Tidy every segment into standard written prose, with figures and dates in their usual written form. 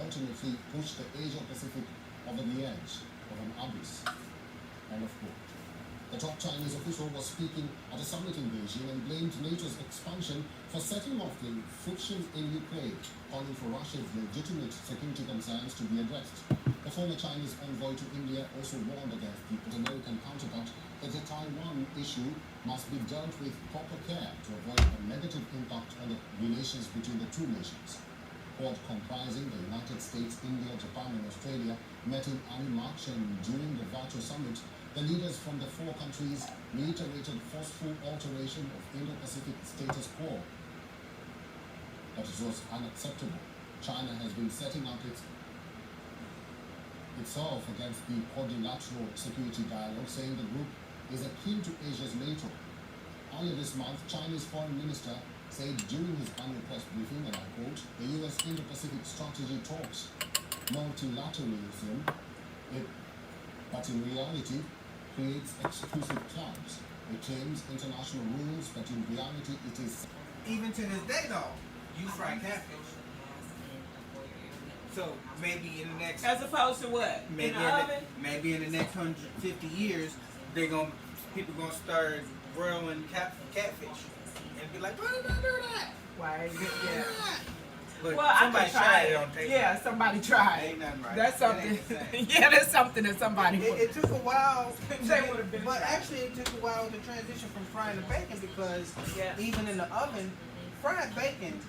ultimately push the Asia-Pacific over the edge of an abyss. End of quote. The top Chinese official was speaking at a summit in Beijing and blamed NATO's expansion for setting off the friction in Ukraine, calling for Russia's legitimate security concerns to be addressed. The former Chinese envoy to India also warned against the American counterpart that the Taiwan issue must be dealt with proper care to avoid a negative impact on the relations between the two nations. Quad comprising the United States, India, Japan and Australia met in March, and during the virtual summit, the leaders from the four countries reiterated forceful alteration of Indo-Pacific status quo. That it was unacceptable. China has been setting up itself against the quadrilateral security dialogue, saying the group is akin to Asia's NATO. Earlier this month, Chinese Foreign Minister said during his annual press briefing, and I quote, the US Indo-Pacific strategy talks multilateralism, but in reality creates exclusive clubs. It claims international rules, but in reality it is... Even to this day though, you fry catfish. So maybe in the next... As opposed to what? Maybe in the oven? Maybe in the next 150 years, people gonna start broiling catfish. And be like, why did I do that? Why? Yeah. But Well, somebody tried it on taste. Yeah, somebody tried. Ain't nothing right. That's something. Yeah, that's something that somebody would. It took a while. They would have been. But tried. actually, it took a while to transition from frying to bacon because even in the oven, fried bacon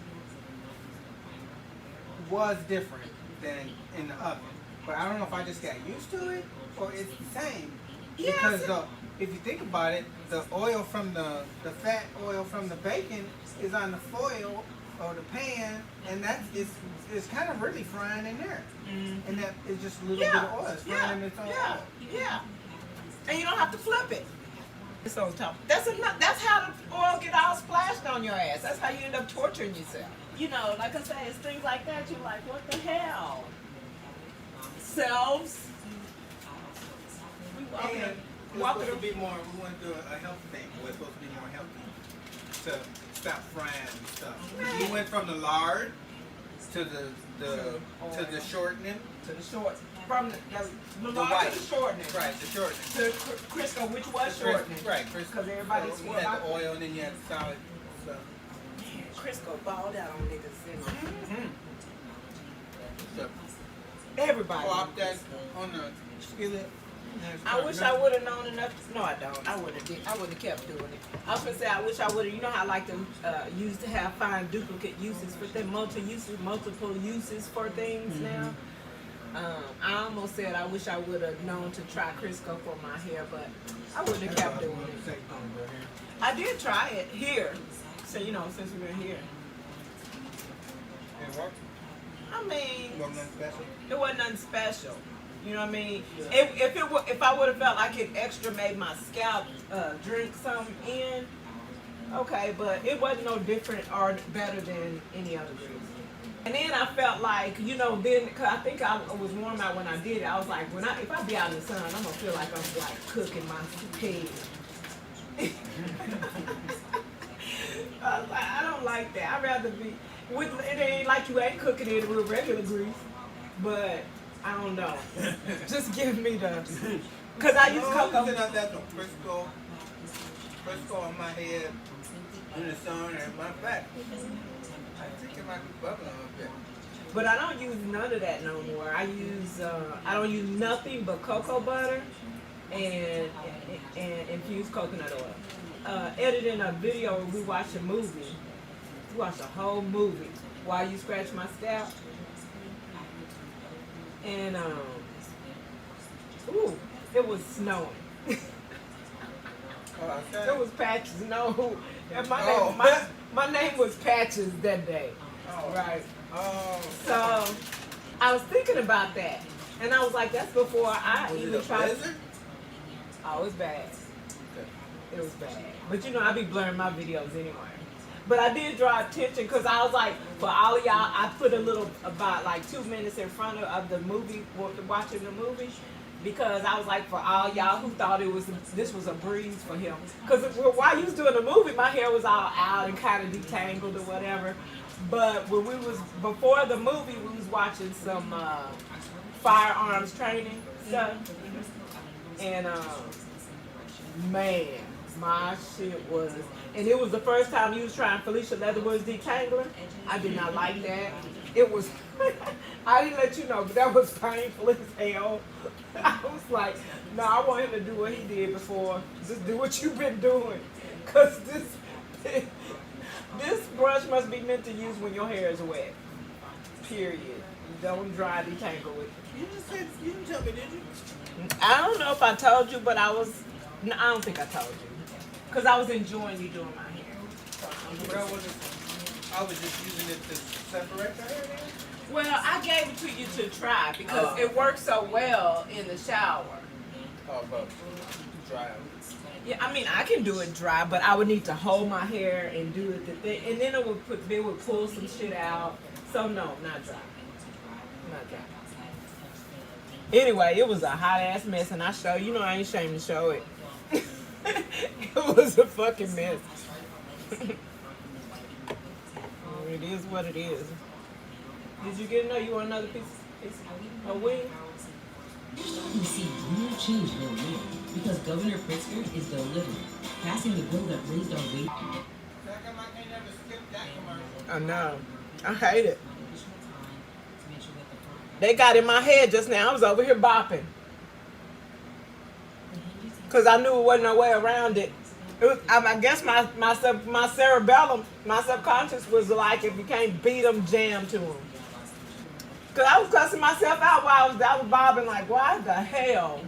was different than in the oven. But I don't know if I just got used to it or it's the same. Yes. Because if you think about it, the oil from the fat oil from the bacon is on the foil or the pan, and it's kind of really frying in there. And that is just a little bit of oil. It's frying in its own oil. Yeah. And you don't have to flip it. It's on top. That's how the oil get all splashed on your ass. That's how you end up torturing yourself. You know, like I say, it's things like that. You're like, what the hell? Selves. And we want to do a health thing. We're supposed to be more healthy to stop frying and stuff. You went from the lard to the shortening. To the short. From the lard white. to the shortening. Right, the shortening. To Crisco, which was shortening. Right, Crisco. Because everybody's You had the oil and then you had the solid stuff. Man, Crisco balled out on niggas. So, Everybody. pop that on the skillet. I wish I would have known enough. No, I don't. I wouldn't have kept doing it. I was gonna say I wish I would have. You know how I like to used to have find duplicate uses for them, multiple uses for things now. I almost said I wish I would have known to try Crisco for my hair, but I wouldn't have kept doing it. I did try it here, so you know since we were here. I mean, it wasn't nothing special. You know what I mean? If I would have felt like it extra made my scalp drink some in, okay, but it wasn't no different or better than any other grease. And then I felt like, you know, then cause I think I was warm out when I did it. I was like, if I be out in the sun, I'm gonna feel like I'm like cooking my pig. I was like, I don't like that. I'd rather be with it. Ain't like you ain't cooking it with regular grease, but. I don't know. Just give me the... Because I use cocoa. That's no Crisco on my head in the sun and my back. I think it might be bubbling a bit. But I don't use none of that no more. I don't use nothing but cocoa butter and infused coconut oil. Editing a video where we watched a movie. We watched a whole movie while you scratch my scalp. And it was snowing. It was Patches. No, and my name was Patches that day. Right. So I was thinking about that, and I was like, that's before I even tried. Oh, it was bad. It was bad. But you know, I be blurring my videos anyway. But I did draw attention because I was like, for all of y'all, I put a little, about like 2 minutes in front of the movie, watching the movie, because I was like, for all y'all who thought this was a breeze for him. Because while he was doing the movie, my hair was all out and kind of detangled or whatever. But when we was before the movie, we was watching some firearms training stuff, and man, my shit was, and it was the first time you was trying Felicia Leatherwood's detangler. I did not like that. It was, I didn't let you know, but that was painful as hell. I was like, no, I want him to do what he did before. Just do what you've been doing, cause this brush must be meant to use when your hair is wet. Period. Don't dry detangle with it. You just said, you didn't tell me, did you? I don't know if I told you, but I don't think I told you. Because I was enjoying you doing my hair. Well, I was just using it to separate the hair then? Well, I gave it to you to try because it works so well in the shower. Oh, but dry out. Yeah, I mean, I can do it dry, but I would need to hold my hair and do it and then it would pull some shit out. So no, not dry. Not dry. Anyway, it was a hot ass mess, and I I ain't ashamed to show it. It was a fucking mess. It is what it is. Did you get you want another piece of wing? You see real change real real because Governor Pritzker is delivering, passing the bill that raised our wage. I know. I hate it. They got in my head just now. I was over here bopping. Because I knew it wasn't no way around it. I guess my cerebellum, my subconscious was like, if you can't beat them, jam to them. Because I was cussing myself out while I was bobbing like, why the hell?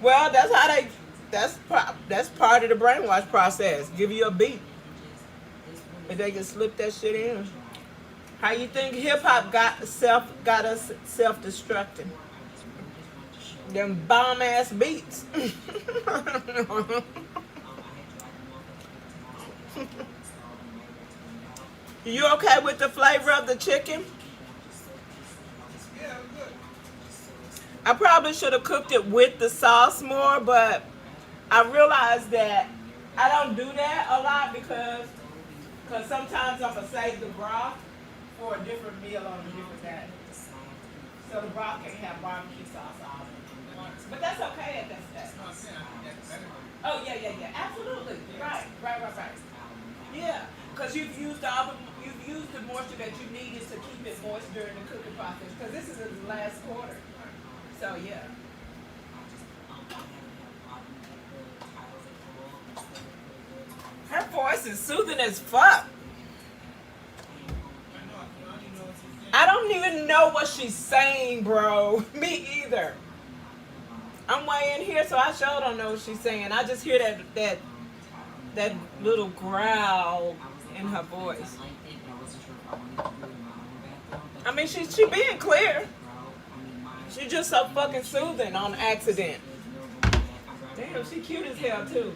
Well, that's part of the brainwash process. Give you a beat. And they can slip that shit in. How you think hip-hop got us self-destructing? Them bomb-ass beats. You okay with the flavor of the chicken? Yeah, good. I probably should have cooked it with the sauce more, but I realized that I don't do that a lot because sometimes I'm going to save the broth for a different meal on a different day. So the broth can have barbecue sauce on it. But that's okay at that stage. Oh, yeah. Absolutely. Right. Yeah, because you've used the moisture that you needed to keep it moist during the cooking process. Because this is the last quarter. So, yeah. Her voice is soothing as fuck. I don't even know what she's saying, bro. Me either. I'm way in here, so I sure don't know what she's saying. I just hear that little growl in her voice. I mean, she being clear. She just so fucking soothing on accident. Damn, she cute as hell too.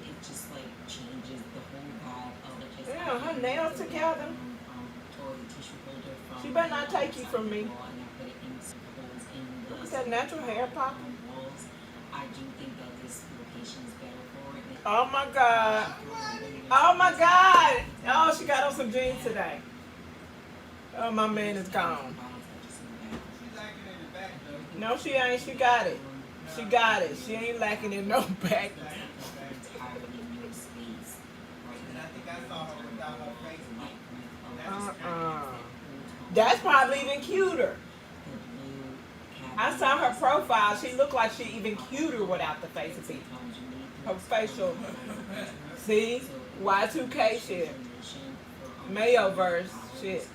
Damn, her nails together. She better not take you from me. Look at that natural hair popping. Oh my God. Oh my God. Oh, she got on some jeans today. Oh, my man is gone. No, she ain't. She got it. She got it. She ain't lacking in no back. That's probably even cuter. I saw her profile. She looked like she even cuter without the face of it. Her facial. See? Y2K shit. Mayoverse shit.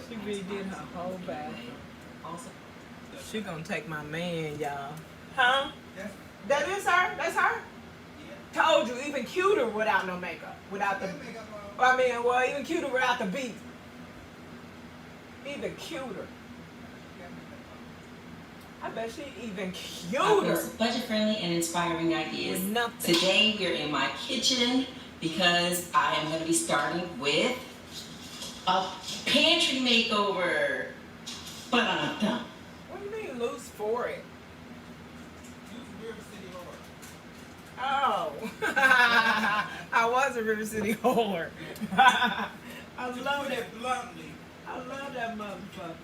She redid her whole back. She gonna take my man, y'all. Huh? That is her? That's her? Told you, even cuter without no makeup. Without the... even cuter without the beat. Even cuter. I bet she even cuter. Budget-friendly and inspiring ideas. Today we're in my kitchen because I am going to be starting with a pantry makeover. Ba-da-da-da. What do you mean loose for it? Oh, I was a River City whore. I To love put that. it bluntly. I love that motherfucker.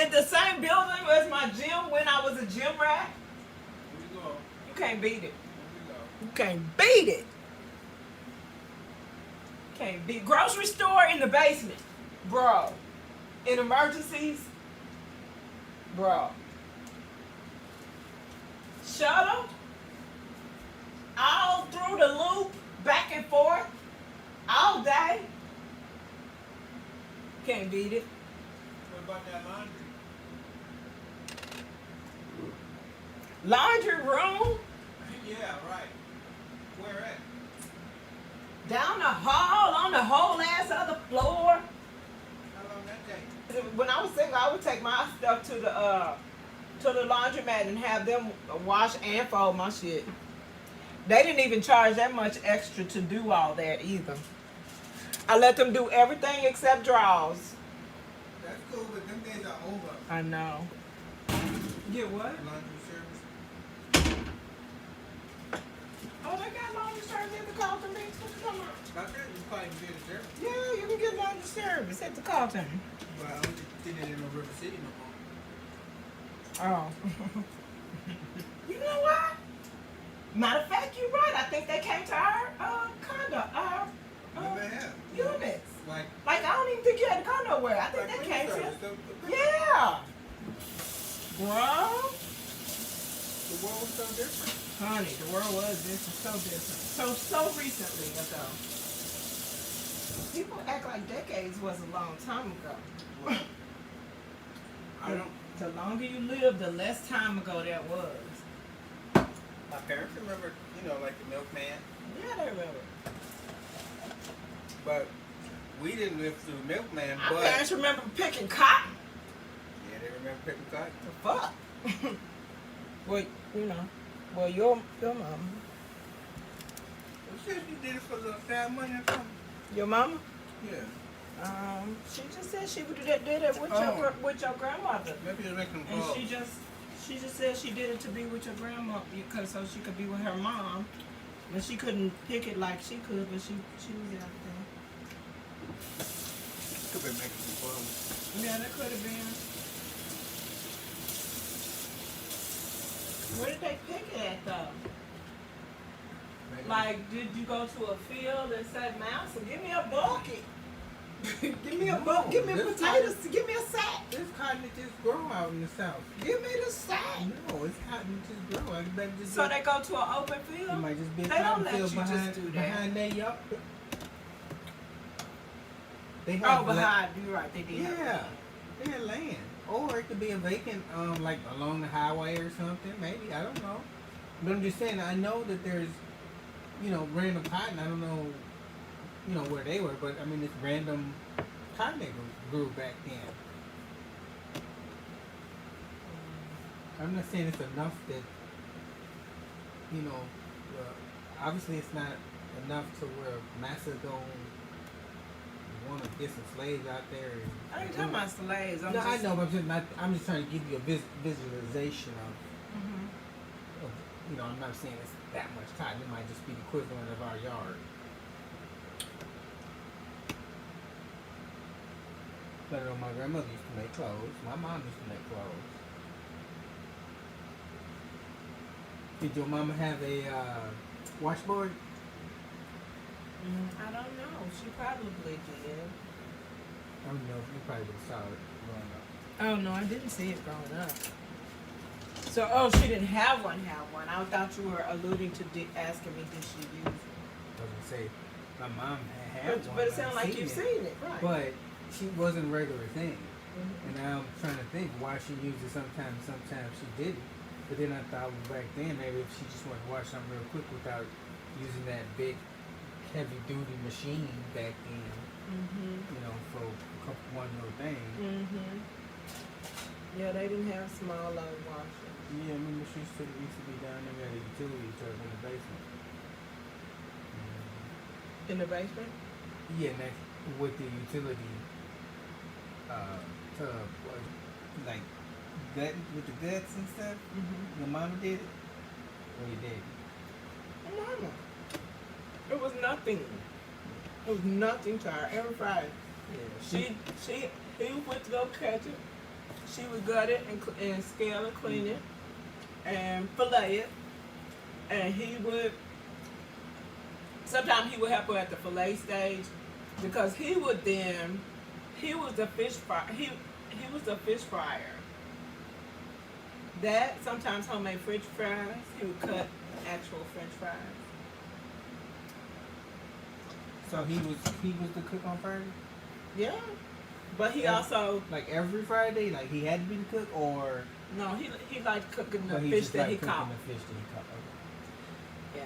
In the same building as my gym when I was a gym rat. Here we go. You can't beat it. Here we go. You can't beat it. Can't beat. Grocery store in the basement. Bro. In emergencies. Bro. Shuttle. All through the loop. Back and forth. All day. Can't beat it. What about that laundry? Laundry room. Yeah, right. Where at? Down the hall, on the whole ass other floor. How long that take? When I was single, I would take my stuff to the laundromat and have them wash and fold my shit. They didn't even charge that much extra to do all that either. I let them do everything except drawers. That's cool, but them days are over. I know. Get what? Laundry service. Oh, they got laundry service at the Carlton Beach. What you talking about? Not that you probably can get a service. Yeah, you can get laundry service at the Carlton. But I don't think it in no River City no more. Oh. You know what? Matter of fact, you're right. I think they came to our condo, our Never have. units. Like Like, I don't even think you had to go nowhere. I think like they came to service. us. The Yeah. Bro. world was so different. Honey, the world was different, so different. So recently ago. People act like decades was a long time ago. I don't. The longer you live, the less time ago that was. My parents remember, like the milkman, Yeah, they remember. but we didn't live through the milkman. My But parents remember picking cotton. yeah, they remember picking cotton. The fuck? Well, your mama. She said she did it for the sad money or something. Your mama? Yeah. She just said she did it with your grandmother. Maybe they're making And calls. she just said she did it to be with your grandma because so she could be with her mom. But she couldn't pick it like she could, but she was out there. Could be making some calls. Yeah, that could have been. Where did they pick it at though? Maybe. Like, did you go to a field and say, "Mouse, give me a bucket, give me a bucket, give me this potatoes, give me a sack, This cotton that just grow out in the south. give me the sack." No, it's cotton that just grow. I bet just So they go to an open it field. might just be a They don't cotton let field you just behind, do that. behind their yard. They Oh, have behind, you're right, they did. Yeah, they had land. Or it could be a vacant, like along the highway or something. Maybe, I don't know. But I'm just saying, I know that there's, random cotton. I don't know, where they were, but I mean, it's random cotton that grew back then. I'm not saying it's enough that, obviously it's not enough to where massa don't want to get some slaves out there. I ain't talking about slaves. No, I know, but I'm just trying to give you a visualization of, I'm not saying it's that much cotton. It might just be the equivalent of our yard. But my grandmother used to make clothes. My mom used to make clothes. Did your mama have a washboard? I don't know. She probably did. I don't know. You probably would have saw it growing up. Oh no, I didn't see it growing up. So, she didn't have one. I thought you were alluding to asking me did she use it. I was gonna say, my mom had one. But it sounds I've like you've seen it, right? But she wasn't a regular thing. And now I'm trying to think why she used it sometimes she didn't. But then I thought back then maybe if she just wanted to wash something real quick without using that big heavy duty machine back then, for one little thing. Yeah, they didn't have small load washers. Yeah, I remember she used to be down there at a utility truck in the basement. In the basement? Yeah, next with the utility tub, like gut with the guts and stuff. Your mama did it, or your daddy? Mama. It was nothing. It was nothing to her every Friday. Yeah. He went to go catch it. She would gut it and scale and clean it and fillet it. And sometimes he would help her at the fillet stage because he was the fish fryer. He was the fish fryer. That, sometimes homemade French fries. He would cut actual French fries. So he was the cook on Friday? Yeah. But he also... Like every Friday? Like he had to be the cook or... No, he liked cooking the But he fish just that liked he cooking caught. the fish that he caught. Okay. Yeah.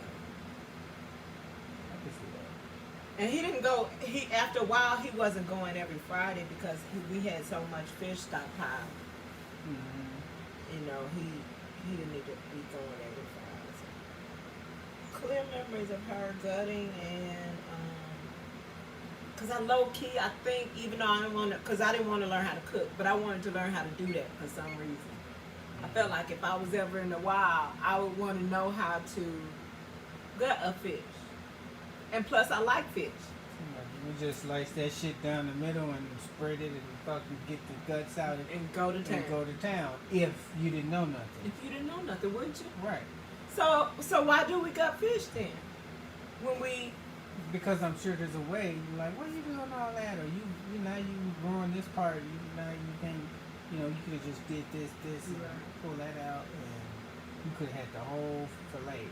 I can see that. And he didn't go, after a while, he wasn't going every Friday because we had so much fish stockpiled. Mm-hmm. You know, he didn't need to be going every Friday. So. Clear memories of her gutting and, because I think, even though I didn't want to learn how to cook, but I wanted to learn how to do that for some reason. I felt like if I was ever in the wild, I would want to know how to gut a fish. And plus, I like fish. You just slice that shit down the middle and spread it and fucking get the guts out And go to town. And go to town. If you didn't know nothing. If you didn't know nothing, wouldn't you? Right. So why do we gut fish then? Because I'm sure there's a way. You're like, why are you doing all that? Or you now you growing this part. Now you can, you could have just did this, and pull that out, and you could have had the whole fillet.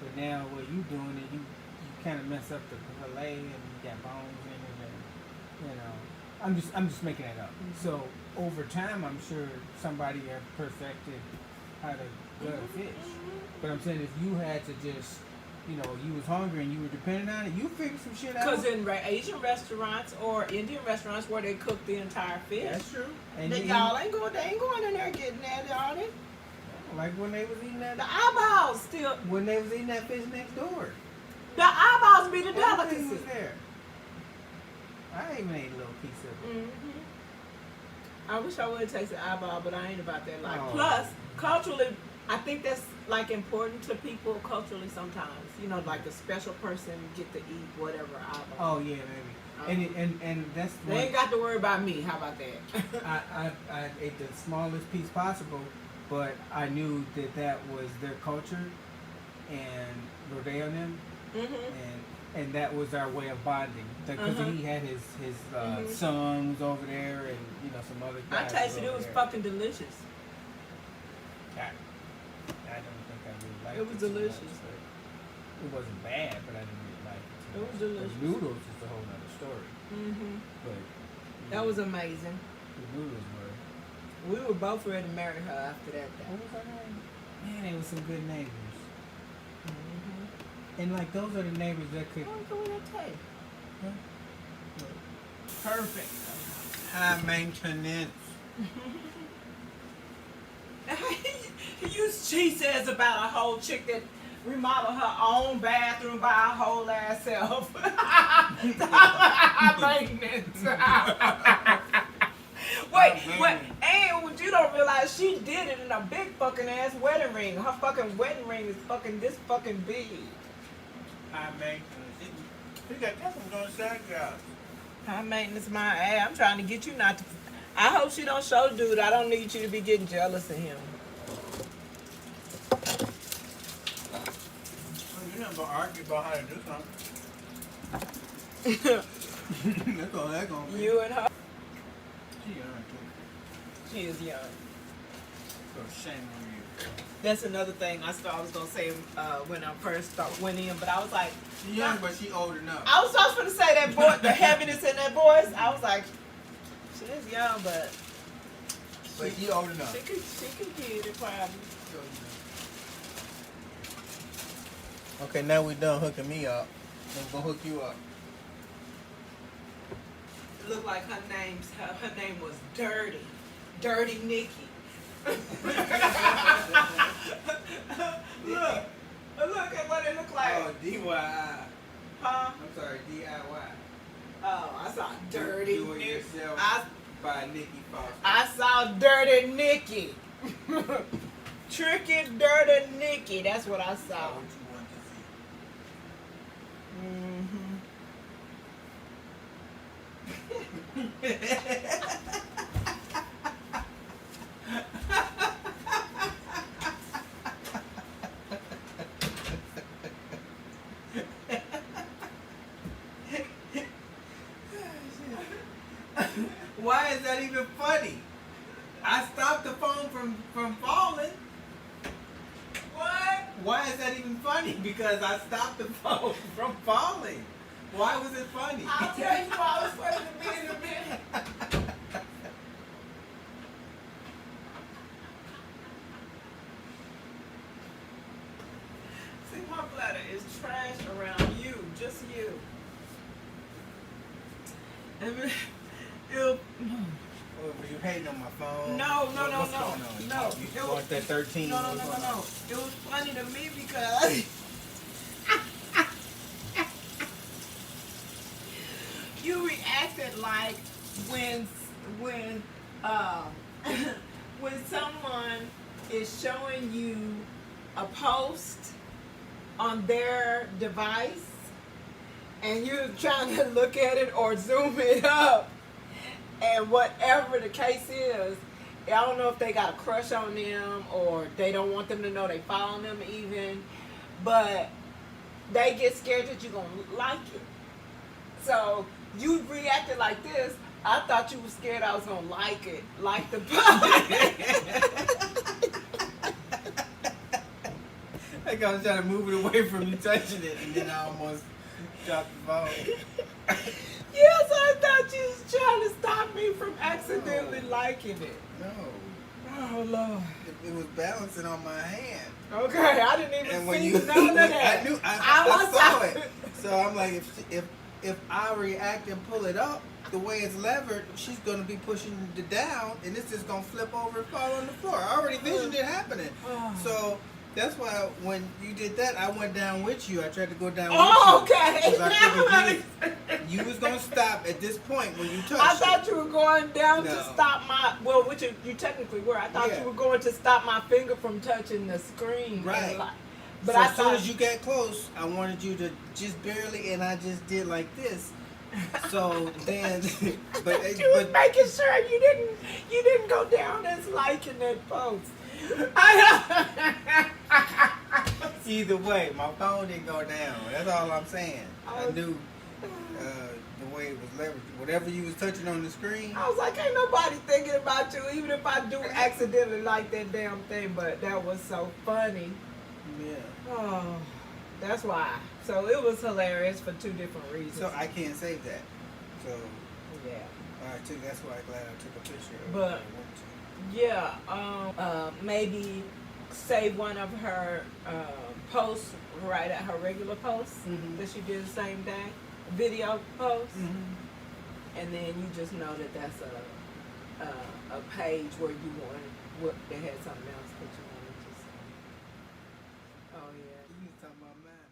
But now what you doing is you kind of mess up the fillet, and you got bones in it, and I'm just making that up. Mm-hmm. So over time, I'm sure somebody have perfected how to gut a fish. But I'm saying if you had to just, you was hungry and you were dependent on it, you figured some shit out. Because in Asian restaurants or Indian restaurants where they cook the entire fish, that's true. And they ain't going in there getting that, are they? Like when they was eating that. The eyeballs still. When they was eating that fish next door. The eyeballs be the Everything delicacy. was there. I even ate a little piece of it. Mm-hmm. I wish I would have tasted eyeball, but I ain't about that life. Oh. Plus, culturally, I think that's like important to people culturally sometimes. Like a special person get to eat whatever eyeball. Oh yeah, maybe. And that's they ain't got to worry about me. How about that? I ate the smallest piece possible, but I knew that was their culture and rodeo them, and that was our way of bonding. Because he had his son was over there, and some other guys. I tasted it was fucking delicious. I don't think I really liked it. It was delicious. It wasn't bad, but I didn't really like it. It was delicious. The noodles is a whole other story. But that was amazing. The noodles were. We were both ready to marry her after that. What was her name? Man, they were some good neighbors. And like those are the neighbors that could. What would I tell you? Perfect. High maintenance. She says about a whole chick that remodeled her own bathroom by her whole ass self. Maintenance. Wait, and you don't realize she did it in a big fucking ass wedding ring. Her fucking wedding ring is fucking this fucking big. High maintenance. That's what I'm doing side jobs. High maintenance, my ass. I'm trying to get you not to. I hope she don't show dude. I don't need you to be getting jealous of him. You're not gonna argue about how to do something. That's all that's gonna be. You and her. She young too. She is young. So shame on you. That's another thing I was gonna say when I first went in, but I was like, She young, but she old enough. I was just gonna say that voice, the heaviness in that voice. I was like, she is young, but she old enough. She could get it probably. Okay, now we done hooking me up. I'm gonna hook you up. It looked like her name was Dirty Nikki. Look at what it looked like. Oh, DIY. Huh? I'm sorry, DIY. Oh, I saw Dirty Do it Nikki. yourself by Nikki Foster. I saw Dirty Nikki. Tricky Dirty Nikki. That's what I saw. What you want to see. Why is that even funny? I stopped the phone from falling. What? Why is that even funny? Because I stopped the phone from falling. Why was it funny? I'll tell you why it was funny to me in a minute. See, my bladder is trash around you, just you. I mean, Oh, were you hating on my phone? No. What's going on? No. You want that 13? No. It was funny to me because you reacted like when when someone is showing you a post on their device and you're trying to look at it or zoom it up, and whatever the case is, I don't know if they got a crush on them or they don't want them to know they follow them even, but they get scared that you're going to like it. So you reacted like this. I thought you were scared I was going to like it, like the post. Like I was trying to move it away from you touching it, and then I almost dropped the phone. Yes, I thought you was trying to stop me from accidentally liking it. No. Oh, Lord. It was balancing on my hand. Okay, I didn't even And when see you, none of that. I knew, I was saw it. So I'm like, if I react and pull it up the way it's levered, she's gonna be pushing it down, and it's just gonna flip over and fall on the floor. I already visioned it happening. So that's why when you did that, I went down with you. I tried to go down with you. Okay. 'Cause I figured you was gonna stop at this point when you touched I thought you were going down to No. stop my, well, which you technically were. I thought Yeah. you were going to stop my finger from touching the screen. Right. But so I as soon thought, as you got close, I wanted you to just barely, and I just did like this. So then, but you was making sure you didn't go down as liking that post. either way, my phone didn't go down. That's all I'm saying. I Oh. knew the way it was leveraged. Whatever you was touching on the screen. I was like, ain't nobody thinking about you, even if I do accidentally like that damn thing. But that was so funny. Yeah. Oh, that's why. So it was hilarious for two different reasons. So I can't save that. So yeah. that's why I'm glad I took a picture of But- it. Yeah, maybe save one of her posts right at her regular posts Mhm. that she did the same day, video post, Mhm. and then you just know that that's a page where you wanted, they had something else that you wanted to say. Oh yeah. You was talking about mine.